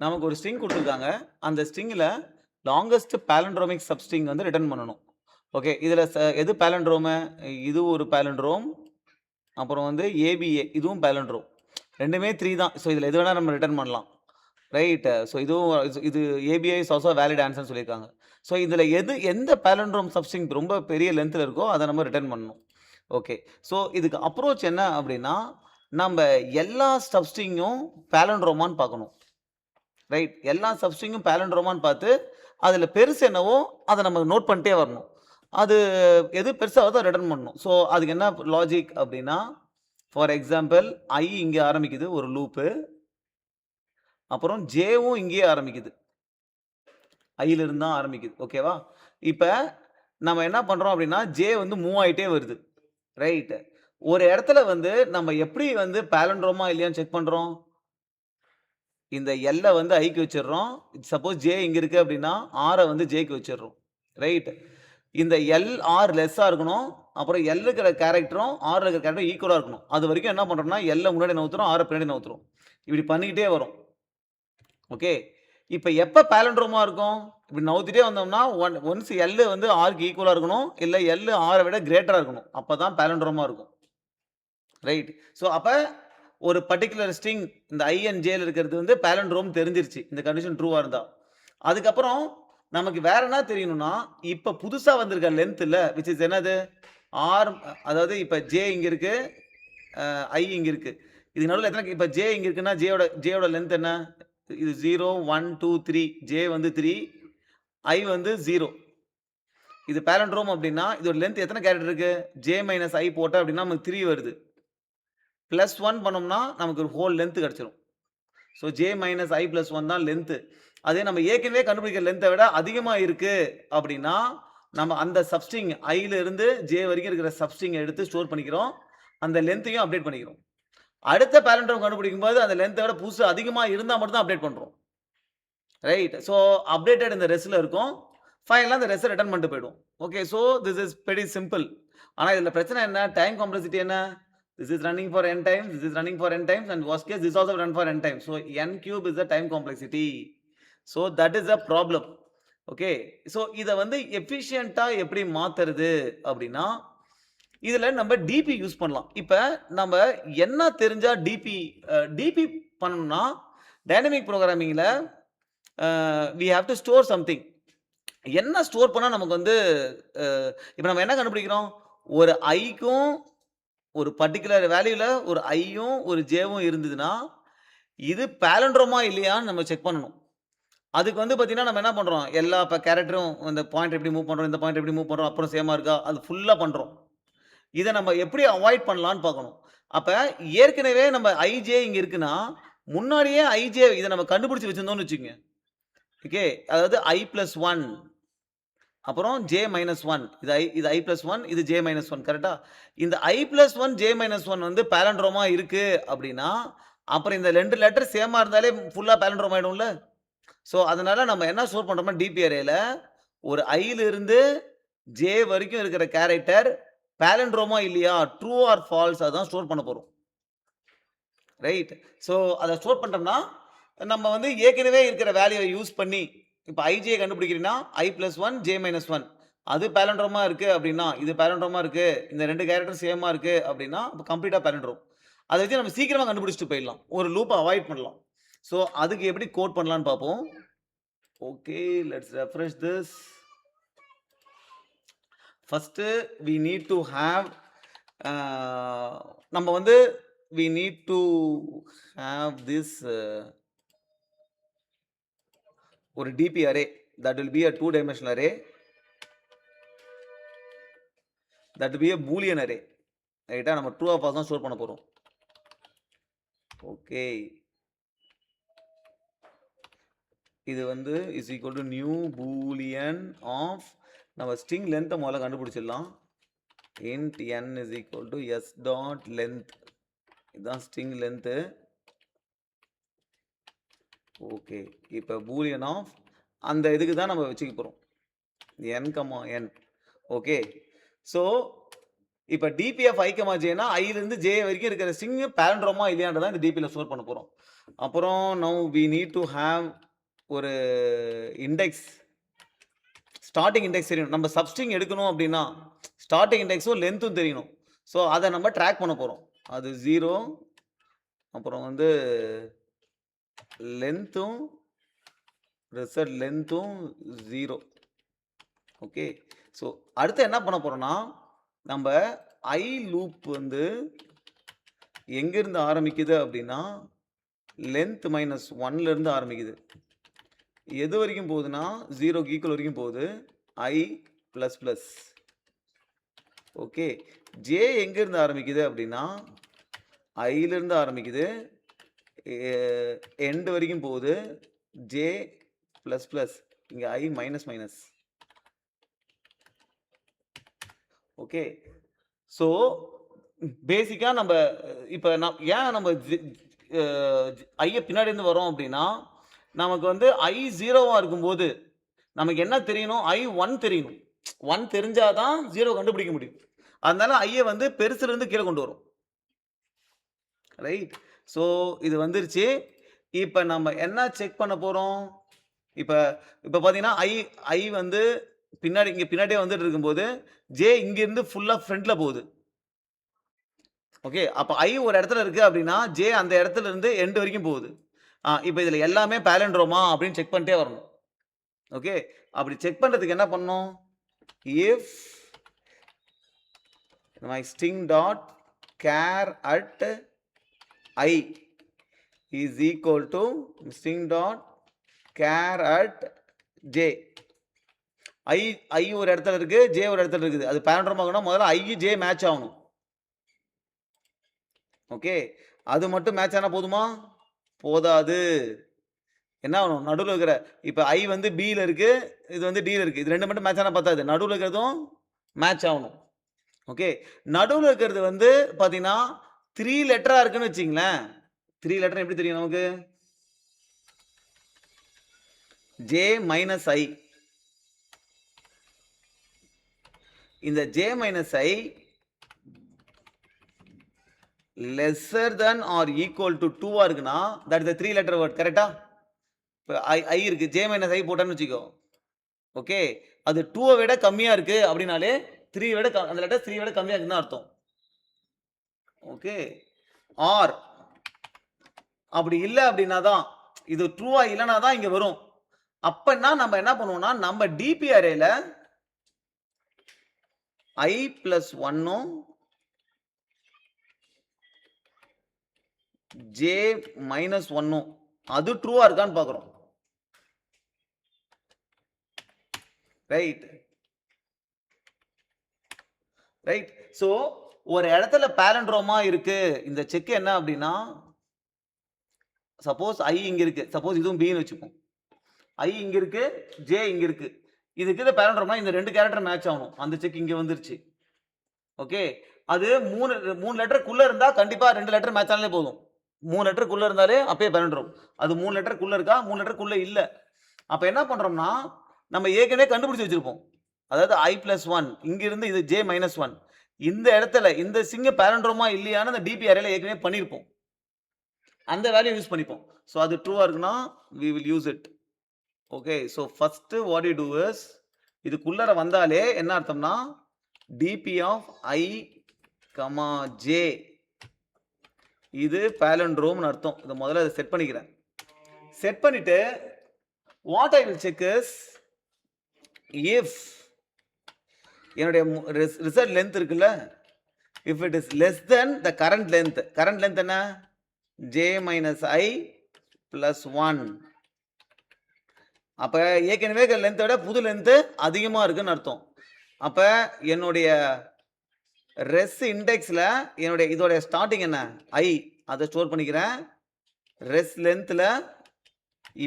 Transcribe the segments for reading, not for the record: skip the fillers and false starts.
நமக்கு ஒரு ஸ்ட்ரிங் குடுத்துருக்காங்க. அந்த ஸ்ட்ரிங்கில லாங்கஸ்ட் பாலிண்ட்ரோமிக் சப்ஸ்ட்ரிங் வந்து ரிட்டர்ன் பண்ணணும். ஓகே. இதில எது பாலிண்ட்ரோமு? இது ஒரு பாலிண்ட்ரோம். அப்புறம் வந்து ஏபிஏ இதுவும் பாலிண்ட்ரோம். 2மே 3 தான். ஸோ இதில எது வேணா நம்ம ரிட்டர்ன் பண்ணலாம். ரைட். ஸோ இதுவும் இது ஏபிஐ இஸ் ஆல்சோ வேலிட் ஆன்ஸர்ன்னு சொல்லியிருக்காங்க. ஸோ இதில எந்த பாலிண்ட்ரோம் சப்ஸ்ட்ரிங் ரொம்ப பெரிய லென்த்ல இருக்கோ, அத நம்ம ரிட்டர்ன் பண்ணணும். ஓகே. ஸோ இதுக்கு அப்ரோச் என்ன அப்டின்னா, நம்ப எல்லா சப்ஸ்ட்ரிங்கும் பாலிண்ட்ரோமான்னு பார்க்கணும். ரைட். எல்லா சப்ஸ்ட்ரிங்கும் பாலிண்ட்ரோமான்னு பார்த்து, அதில பெருசு என்னவோ அத நம்ம நோட் பண்ணிட்டே வரணும். அது எது பெருசா வருதோ அத ரிட்டர்ன் பண்ணணும். ஸோ அதுக்கு என்ன லாஜிக் அப்டின்னா, ஃபார் எக்ஸாம்பிள் இங்க ஆரம்பிக்குது ஒரு லூப்பு. அப்புறம் ஜேவும் இங்கேயே ஆரம்பிக்குது. ஐயிலிருந்து தான் ஆரம்பிக்குது. ஓகேவா? இப்ப நம்ம என்ன பண்றோம் அப்டின்னா, ஜே வந்து மூவ் ஆயிட்டே வருது. ரைட். ஒரு இடத்துல வந்து நம்ம எப்படி வந்து பாலிண்ட்ரோமா இல்லையான்னு செக் பண்றோம்? இந்த எல்ல வந்து ஐக்கு வச்சுடுறோம். சப்போஸ் ஜே இங்க இருக்கு அப்டின்னா, ஆர வந்து ஜேக்கு வச்சுடுறோம். ரைட். இந்த எல், ஆர் லெஸ்ஸா இருக்கணும். அப்புறம் எல் இருக்கிற கேரக்டரும், ஆர்ல இருக்கிற கேரக்டரும் ஈக்குவலா இருக்கணும். அது வரைக்கும் என்ன பண்றோம்னா, எல்ல முன்னாடி நவுத்துறோம், ஆர பின்னாடி நவுத்துறோம். இப்படி பண்ணிக்கிட்டே வரோம். ஓகே. இப்ப எப்ப பாலிண்ட்ரோமா இருக்கும்? இப்படி நவுத்திட்டே வந்தோம்னா, ஒன்ஸ் எல் வந்து ஆர்க்கு ஈக்குவலா இருக்கணும். இல்ல எல் ஆர விட கிரேட்டரா இருக்கணும். அப்பதான் பாலிண்ட்ரோமா இருக்கும். ரைட். ஸோ அப்ப ஒரு பர்ட்டிகுலர் ஸ்ட்ரிங் இந்த ஐ அண்ட் ஜேல இருக்கிறது வந்து பாலிண்ட்ரோம் தெரிஞ்சிருச்சு. இந்த கண்டிஷன் ட்ரூவா இருந்தா. அதுக்கப்புறம் நமக்கு வேற என்ன தெரியணும்னா, இப்ப புதுசா வந்திருக்க லென்த் இல்ல, விச் இஸ் என்னது? ஆர் அதாவது இப்ப ஜே இங்க இருக்கு. ஐ இங்க இருக்கு. இதுக்கு நடுவுல எத்தன இப்ப ஜே இங்க இருக்குன்னா, ஜேயோட லென்த் என்ன? இது 0, 1, 2, 3. ஜே வந்து 3, ஐ வந்து 0. இது பாலிண்ட்ரோம் அப்டின்னா, இதோட லென்த் எத்தன கேரக்டர் இருக்கு? ஜே மைனஸ் ஐ போட்டா அப்டின்னா நமக்கு 3 வருது. பிளஸ் 1 பண்ணோம்னா, நமக்கு ஒரு ஹோல் லென்த் கிடைச்சிரும். ஸோ ஜே மைனஸ் ஐ பிளஸ் 1 தான் லென்த். அதே நம்ம ஏற்கனவே கண்டுபிடிக்கிற லென்த்த விட அதிகமா இருக்கு அப்டின்னா, நம்ம அந்த சப்ஸ்ட்ரிங் ஐல இருந்து ஜே வரைக்கும் இருக்கிற சப்ஸ்ட்ரிங்க எடுத்து ஸ்டோர் பண்ணிக்கிறோம். அந்த லென்த்தையும் அப்டேட் பண்ணிக்கிறோம். அடுத்த பாலிண்ட்ரோம் கண்டுபிடிக்கும்போது அந்த லென்த்த விட புதுசு அதிகமா இருந்தா மட்டும் தான் அப்டேட் பண்றோம். ரைட். ஸோ அப்டேட்டட் இந்த ரெஸ்ட்ல இருக்கும். ஃபைனலா அந்த ரெஸ்ட்ட ரிட்டர்ன் பண்ணிட்டு போயிடும். Okay. So this is very simple. ஆனா இதுல பிரச்சனை என்ன? டைம் காம்ப்ளெக்ஸிட்டி என்ன? This is running for n times, this is running for n times and worst case this also run for n times. So n cube is the time complexity. So that is the problem. Okay. So இத வந்து எஃபிஷியன்ட்டா எப்படி மாத்துறது அப்டின்னா, இதுல நம்ம DP use பண்ணலாம். இப்ப நம்ம என்ன தெரிஞ்சா டிபி பண்ணணும்னா, டைனமிக் புரோகிராமிங்ல we have to store something. என்ன ஸ்டோர் பண்ணா நமக்கு வந்து அ இப்ப நம்ம என்ன கண்டுபிடிக்கிறோம்? ஒரு ஐக்கும் ஒரு பர்ட்டிகுலர் வேல்யூல ஒரு ஐயும், ஒரு ஜேவும் இருந்ததுன்னா, இது பாலிண்ட்ரோமா இல்லையான்னு நம்ம செக் பண்ணணும். அதுக்கு வந்து பார்த்தீங்கன்னா, நம்ம என்ன பண்றோம்? எல்லா கேரக்டரும் இந்த பாயிண்ட் எப்படி மூவ் பண்றோம், இந்த பாயிண்ட் எப்படி மூவ் பண்றோம், அப்புறம் சேமா இருக்கா? அது ஃபுல்லா பண்றோம். இத நம்ம எப்படி அவாய்ட் பண்ணலான்னு பார்க்கணும். அப்ப ஏற்கனவே நம்ம ஐஜே இங்க இருக்குன்னா, முன்னாடியே ஐஜே இத நம்ம கண்டுபிடிச்சு வச்சிருந்தோம்னு வச்சுக்கங்க. ஓகே. அதாவது ஐ பிளஸ் 1 அப்புறம் ஜே மைனஸ் 1 இது ஐ பிளஸ் 1 இது ஜே மைனஸ் 1 கரெக்ட்டா? இந்த ஐ பிளஸ் 1 ஜே மைனஸ் 1 வந்து பாலிண்ட்ரோமா இருக்கு அப்படின்னா, அப்புறம் இந்த 2 லெட்டர் சேமா இருந்தாலே ஃபுல்லா பாலிண்ட்ரோம் ஆயிடும்ல? ஸோ, அதனால நம்ம என்ன ஸ்டோர் பண்றோம்னா, டிபி அரேல ஒரு ஐல இருந்து ஜே வரைக்கும் இருக்கிற கேரக்டர் பாலிண்ட்ரோமா இல்லையா? ட்ரூ ஆர் ஃபால்ஸ் அதான் ஸ்டோர் பண்ண போறோம். ரைட். ஸோ, அத ஸ்டோர் பண்ட்டோம்னா, நம்ம வந்து ஏற்கனவே இருக்கிற வேல்யூவ யூஸ் பண்ணி, இப்ப ஐஜே கண்டுபிடிக்கிறீங்கன்னா, ஐ பிளஸ் 1 ஜே மைனஸ் 1 அது பாலிண்ட்ரோமா இருக்கு அப்படின்னா, இது பாலிண்ட்ரோமா இருக்கு. இந்த 2 கேரக்டர் சேமா இருக்கு அப்படின்னா, அப்ப கம்ப்ளீட்டா பாலிண்ட்ரோம். அத வச்சு நம்ம சீக்கிரமா கண்டுபிடிச்சுட்டு போயிடலாம். ஒரு லூப்ப அவாய்ட் பண்ணலாம். ஸோ, அதுக்கு எப்படி கோட் பண்ணலான்னு பார்ப்போம். Okay, let's refresh this. First we need to have a நம்ம வந்து we need to have this ஒரு DP array that will be a two dimensional array, that will be a boolean array. ரைட்டா? நம்ம true or false தான் store பண்ண போறோம். ஓகே. இது வந்து is equal to new boolean of நம்ம ஸ்ட்ரிங் லென்த்தை முதல்ல கண்டுபிடிச்சிடலாம். int n is equal to s dot length. இதுதான் ஸ்ட்ரிங் லென்த்து. ஓகே. இப்போ பூலியன் ஆஃப் அந்த இதுக்கு தான் நம்ம வச்சுக்க போறோம். n, n. ஓகே. ஸோ இப்போ டிபி ஆஃப் ஐ கமா ஜேனா ஐலேருந்து ஜே வரைக்கும் இருக்கிற ஸ்ட்ரிங் பேலண்ட்ரோமா இல்லையான்றதான் இந்த டிபியில் ஸ்டோர் பண்ண போகிறோம். அப்புறம் now we need to have ஒரு இண்டெக்ஸ், ஸ்டார்டிங் இண்டெக்ஸ் தெரியணும். நம்ம சப்ஸ்ட்ரிங் எடுக்கணும் அப்படின்னா ஸ்டார்டிங் இண்டெக்ஸும் லென்த்தும் தெரியணும். ஸோ அதை நம்ம ட்ராக் பண்ண போகிறோம். அது 0, அப்புறம் வந்து லென்த்தும் ரிசல்ட் லென்த்தும் 0. ஓகே. ஸோ அடுத்து என்ன பண்ண போகிறோம்னா, நம்ம ஐ லூப் வந்து எங்கேருந்து ஆரம்பிக்குது அப்படின்னா லென்த் -1லேருந்து ஆரம்பிக்குது. எது வரைக்கும் போகுதுன்னா 0க்கு ஈக்குவல் வரைக்கும் போகுது. ஐ ப்ளஸ் ப்ளஸ். ஓகே. ஜே எங்கேருந்து ஆரம்பிக்குது அப்படின்னா ஐலேருந்து ஆரம்பிக்குது, எண்டு வரைக்கும் போகுது. ஜே ப்ளஸ் ப்ளஸ், இங்கே ஐ மைனஸ் மைனஸ். ஓகே. ஸோ பேசிக்காக நம்ம இப்போ ஏன் நம்ம ஐயை பின்னாடி இருந்து வரோம் அப்படின்னா, நமக்கு வந்து ஐ 0வா இருக்கும்போது நமக்கு என்ன தெரியணும்? ஐ 1 தெரியணும். 1 தெரிஞ்சாதான் 0 கண்டுபிடிக்க முடியும். அதனால ஐயை வந்து பெருசுலேருந்து கீழே கொண்டு வரும். ரைட். ஸோ இது வந்துருச்சு. இப்போ நம்ம என்ன செக் பண்ண போகிறோம்? இப்போ பார்த்தீங்கன்னா ஐ வந்து இங்கே பின்னாடியே வந்துட்டு இருக்கும்போது ஜே இங்கேருந்து ஃபுல்லாக ஃப்ரண்ட்டில் போகுது. ஓகே. அப்போ ஐ ஒரு இடத்துல இருக்குது அப்படின்னா ஜே அந்த இடத்துல இருந்து எண்டு வரைக்கும் போகுது. இப்போ இதில் எல்லாமே பேலண்ட்ரோமா அப்படின்னு செக் பண்ணிட்டே வரணும். ஓகே. அப்படி செக் பண்ணுறதுக்கு என்ன பண்ணணும்? If my string dot char at I is equal to string dot char at j. I ஒரு இடத்துல இருக்கு, j ஒரு இடத்துல இருக்குது. அது பேலண்ட்ரோம் ஆகணும், முதல்ல I j மேட்ச் ஆகணும். ஓகே. அது மட்டும் மேட்ச் ஆனால் போதுமா? போதாது. என்ன ஆகணும்? நடுவில் இருக்கிற இப்போ I வந்து பியில் இருக்கு, இது வந்து டியில் இருக்கு. இது ரெண்டு மட்டும் மேட்ச் ஆனால் பத்தாது, நடுவில் இருக்கிறதும் மேட்ச் ஆகணும். ஓகே. நடுவில் இருக்கிறது வந்து பார்த்தீங்கன்னா 3 லெட்டராக இருக்குன்னு வச்சிங்களேன். 3 லெட்டர் எப்படி தெரியும் நமக்கு? J minus I. இந்த J minus I lesser than or equal to 2வா இருக்குன்னா தட் இஸ் 3 லெட்டர் வேர்ட். கரெக்டா? இப்போ ஐ இருக்கு, ஜே மைனஸ் ஐ போட்டான்னு வச்சுக்கோ. ஓகே. அது 2வை விட கம்மியாக இருக்கு அப்படின்னாலே 3 விட அந்த லெட்டர் 3 விட கம்மியாக இருக்குன்னு அர்த்தம். ஓகே. ஆர் அப்படி இல்லை அப்படின்னா தான், இது ட்ரூவா இல்லைனா தான் இங்கே வரும். அப்பன்னா நம்ம என்ன பண்ணுவோம்னா, நம்ம டிபி அரேல ஐ பிளஸ் 1ம் ஜே மைனஸ் 1ம் அது ட்ரூவா இருக்கான்னு பார்க்குறோம். ரைட். ரைட். ஸோ ஒரு இடத்துல பேலண்ட்ரோமா இருக்கு. இந்த செக் என்ன அப்படின்னா, சப்போஸ் ஐ இங்க இருக்கு, சப்போஸ் இதுவும் பின்னு வச்சுப்போம். ஐ இங்க இருக்கு, ஜே இங்க இருக்கு. இதுக்கு பேலண்ட்ரோமா இந்த 2 கேரக்டர் மேட்ச் ஆகணும். அந்த செக் இங்க வந்துருச்சு. ஓகே. அது 3 லெட்டருக்குள்ள இருந்தா கண்டிப்பா 2 லெட்டர் மேட்ச் ஆனாலே போதும். 3 லெட்டருக்குள்ள இருந்தாலே அப்பயே பேலண்ட்ரோம். அது 3 லெட்டருக்குள்ள இருக்கா, 3 லெட்டருக்குள்ள இல்ல. அப்ப என்ன பண்றோம்னா, நம்ம ஏற்கனவே கண்டுபிடிச்சு வச்சிருப்போம். அதாவது ஐ பிளஸ் 1 இங்க இருந்து இது ஜே மைனஸ் 1 இந்த இடத்துல இந்த சிங்க பேலண்ட்ரோமா இல்லையான்னு அந்த டிபி அரேல ஏற்கனவே பண்ணியிருப்போம். அந்த வேல்யூ யூஸ் பண்ணிப்போம். ஸோ அது ட்ரூவா இருக்குன்னா we will use it. Okay. So first what you do is, இதுக்குள்ளர வந்தாலே என்ன அர்த்தம்னா DP of I comma J இது பேலண்ட்ரோம்னு அர்த்தம். இதை முதல்ல அதை செட் பண்ணிக்கிறேன். செட் பண்ணிட்டு what I will check is, if என்னுடைய ரிசல்ட் லென்த் இருக்குல்ல, if it is less than the current length. Current length என்ன? ஜே மைனஸ் ஐ பிளஸ் 1. அப்போ ஏற்கனவே லென்த்தை விட புது லென்த்து அதிகமாக இருக்குன்னு அர்த்தம். அப்போ என்னுடைய ரெஸ் இண்டெக்ஸில் என்னுடைய இதோடைய ஸ்டார்டிங் என்ன? ஐ. அதை ஸ்டோர் பண்ணிக்கிறேன். ரெஸ் லென்த்தில்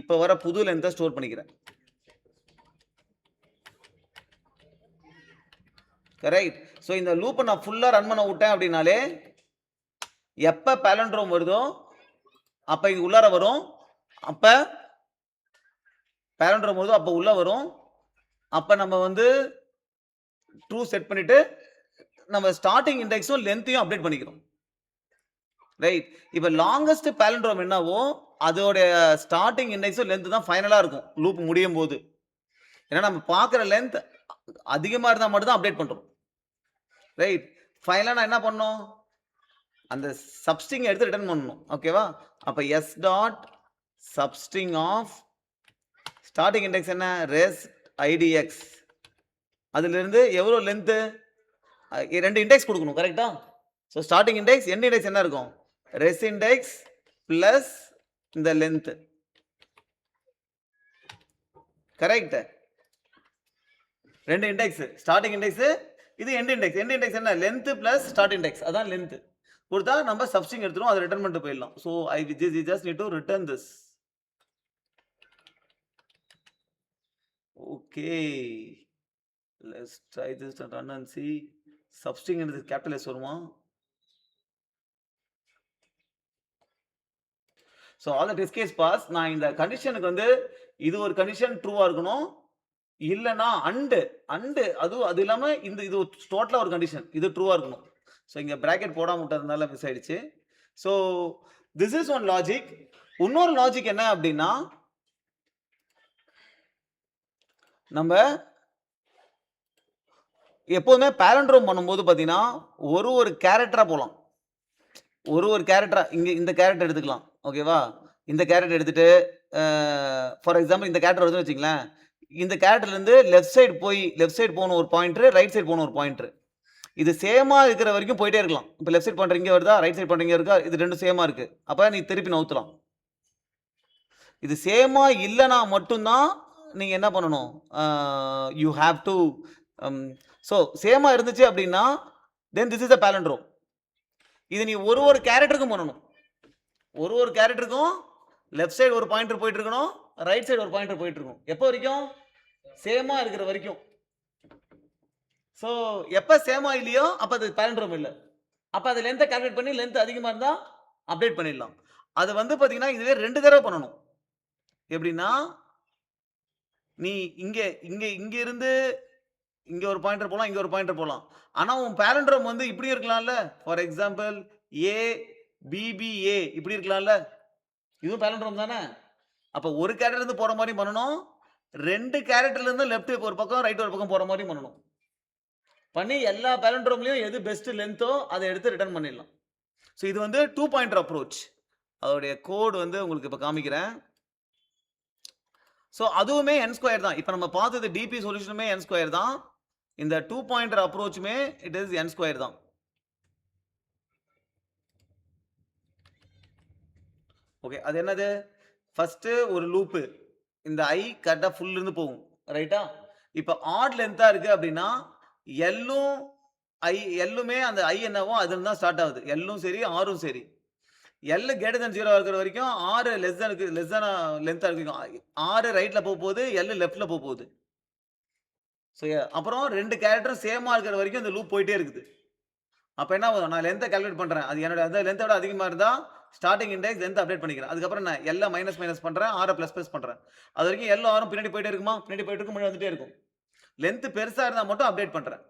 இப்போ வர புது லென்த்தை ஸ்டோர் பண்ணிக்கிறேன். கரெக்ட். ஸோ இந்த லூப்பை நான் ஃபுல்லாக ரன் பண்ண விட்டேன் அப்படின்னாலே எப்போ பேலண்ட்ரோம் வருதோ அப்போ இது உள்ளார வரும். அப்போ பேலண்ட்ரோம் வருதோ அப்போ உள்ள வரும். அப்போ நம்ம வந்து ட்ரூ செட் பண்ணிட்டு நம்ம ஸ்டார்டிங் இண்டெக்ஸும் லென்த்தையும் அப்டேட் பண்ணிக்கிறோம். ரைட். இப்ப லாங்கஸ்ட் பாலிண்ட்ரோம் என்னவோ அதோட ஸ்டார்டிங் இண்டெக்ஸும் லென்த் தான் ஃபைனலா இருக்கும் லூப் முடியும்போது. ஏன்னா நம்ம பார்க்குற லென்த் அதிகமா இருந்தா மட்டும் தான் அப்டேட் பண்றோம். ரைட். ஃபைனலா நான் என்ன பண்ணணும்? அந்த சப்ஸ்ட்ரிங் எடுத்து ரிட்டர்ன் பண்ணணும். ஓகேவா? அப்ப s dot substring of starting index என்ன? Res idx. அதிலிருந்து எவ்வளவு லென்த்? 2 இண்டெக்ஸ் கொடுக்கணும். கரெக்ட்டா? So starting index end index என்ன இருக்கும்? ரெஸ் இண்டெக்ஸ் பிளஸ் இந்த length. Correct. 2 index. Starting index, இது எண்ட் இண்டெக்ஸ். எண்ட் இண்டெக்ஸ் என்ன? Length plus start index. அதான் லென்த். கொடுத்தா நம்ம சப்ஸ்ட்ரிங் எடுத்துரும், அதை ரிட்டர்ன் பண்ணிட்டு போயிடலாம். So I just need to return this. Okay, let's try this and run and see. Substring எடுத்து கேபிட்டல் எஸ் வருமா? So all the test case pass. நான் இந்த கண்டிஷனுக்கு வந்து இது ஒரு கண்டிஷன் ட்ரூவா இருக்கணும், இல்லைன்னா அண்டு அது இல்லாம இது டோட்டலா ஒரு கண்டிஷன், இது ட்ரூவா இருக்கணும். ஸோ இங்க பிராக்கெட் போடாம விட்டதுனால மிஸ் ஆயிடுச்சு. So this is one logic. இன்னொரு லாஜிக் என்ன அப்படின்னா, நம்ம எப்போதுமே பாலண்ட்ரோம் பண்ணும்போது பார்த்தீங்கன்னா ஒரு கேரக்டரா போகலாம். ஒரு கேரக்டரா இந்த கேரக்டர் எடுத்துக்கலாம். ஓகேவா? இந்த கேரக்டர் எடுத்துட்டு ஃபார் எக்ஸாம்பிள் இந்த கேரக்டர் வருதுன்னு வச்சுங்களேன். இந்த கேரக்டர்லேருந்து லெஃப்ட் சைடு போகணும் ஒரு பாயிண்டர், ரைட் சைடு போகணும் ஒரு பாயிண்டர். இது சேமா இருக்கிற வரைக்கும் போயிட்டே இருக்கலாம். இப்போ லெஃப்ட் சைடு பாயிண்டர் இங்கே வருதா, ரைட் சைடு பாயிண்டர் இங்கே இருக்கா, இது ரெண்டும் சேமா இருக்கு. அப்போ நீ திருப்பி நவுத்தலாம். இது சேமா இல்லைனா மட்டும்தான் நீங்க என்ன பண்ணணும்? யூ ஹேவ் டு ஸோ சேமா இருந்துச்சு அப்படின்னா தென் திஸ் இஸ் அ பாலண்ட்ரோம். இது நீ ஒரு கேரக்டருக்கும் பண்ணணும். ஒரு கேரக்டருக்கும் லெஃப்ட் சைடு ஒரு பாயிண்டர் போயிட்டு இருக்கணும், ரைட் சைடு ஒரு பாயிண்டர் போயிட்டு இருக்கும். எப்போ வரைக்கும்? சேமா இருக்கிற வரைக்கும். ஸோ எப்போ சேமா இல்லையோ அப்போ அது பாலண்ட்ரோம் இல்லை. அப்போ அது லென்த்தை கால்குலேட் பண்ணி லென்த் அதிகமாக இருந்தால் அப்டேட் பண்ணிடலாம். அது வந்து பார்த்தீங்கன்னா இதுவே 2 தடவை பண்ணணும். எப்படின்னா, நீ இங்க இருந்து இங்க ஒரு பாயிண்டர் போகலாம், இங்க ஒரு பாயிண்டர் போகலாம். ஆனால் உன் பாலண்ட்ரோம் வந்து இப்படி இருக்கலாம்ல. ஃபார் எக்ஸாம்பிள் ABBA இப்படி இருக்கலாம்ல. இதுவும் பாலண்ட்ரோம் தானே. அப்போ ஒரு கேரக்டர் இருந்து போற மாதிரி பண்ணணும், 2 கேரக்டர்ல இருந்து லெஃப்ட் ஒரு பக்கம் ரைட் ஒரு பக்கம் போற மாதிரி பண்ணணும். பண்ணி எல்லா பாலண்ட்ரோம்லயும் எது பெஸ்ட் லென்த்தோ அதை எடுத்து ரிட்டர்ன் பண்ணிடலாம். ஸோ இது வந்து 2 பாயிண்டர் அப்ரோச். அதோடைய கோட் வந்து உங்களுக்கு இப்போ காமிக்கிறேன். ஸோ அதுவுமே n² தான். இப்போ நம்ம பார்த்தது டிபி சொல்யூஷனுமே n² தான். இந்த 2 பாயிண்டர் அப்ரோச்சுமே இட் இஸ் n² தான். ஓகே, அது என்னது? ஃபர்ஸ்ட் ஒரு லூப்பு, இந்த i கரெக்டாக ஃபுல் இருந்து போகும். ரைட்டா? இப்போ ஆட் லென்த்தா இருக்கு அப்படின்னா எல்லுமே அந்த i என்னவோ அதுல தான் ஸ்டார்ட் ஆகுது. எல்லும் சரி ஆரும் சரி. எல் கேட்டர் தென் 0 இருக்கிற வரைக்கும் ஆர் லெஸ் தான் லென்த்தா இருக்கு. ஆர் ரைட்ல போகுது, எல் லெஃப்ட்ல போகுது. ஸோ அப்புறம் 2 கேரக்டரும் சேமா இருக்கிற வரைக்கும் இந்த லூப் போயிட்டே இருக்குது. அப்போ என்ன ஆகும்? நான் லென்த்தை கால்குலேட் பண்றேன். அது என்னோட அந்த லென்த்தை விட அதிகமாக இருந்தா ஸ்டார்டிங் இண்டெக்ஸ் லென்த் அப்டேட் பண்ணிக்கிறேன். அதுக்கப்புறம் நான் எல்ல மைனஸ் பண்றேன், ஆர் பிளஸ் பண்றேன். அது வரைக்கும் எல் ஆரும் பின்னாடி போயிட்டே இருக்குமா? பின்னாடி போயிட்டு இருக்கும், முன்னாடி வந்துட்டே இருக்கும். லென்த் பெருசா இருந்தா மட்டும் அப்டேட் பண்றேன்.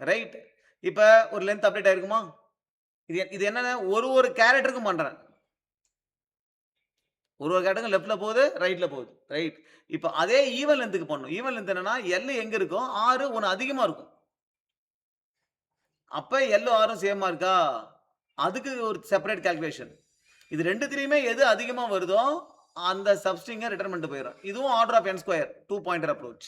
ரைட்? இப்போ ஒரு லென்த் அப்டேட் ஆயிருக்குமா? இது என்னன்னா ஒரு கேரக்டருக்கும் பண்றேன். ஒரு கேரக்டருக்கு லெஃப்ட்ல போகுது, ரைட்ல போகுது. ரைட்? இப்போ அதே ஈவன் லென்த்துக்கு பண்ணணும். ஈவன் லென்த் என்னன்னா எல் எங்க இருக்கும், ஆர் ஒன்று அதிகமா இருக்கும். அப்ப எல் ஆரும் சேமா இருக்கா? அதுக்கு ஒரு செப்பரேட் கால்குலேஷன். இது ரெண்டுத்திலையுமே எது அதிகமா வருதோ அந்த சப்ஸ்ட்ரிங்கை ரிட்டர்ன் பண்ணிட்டு போயிடும். இதுவும் order of n², 2 pointer approach.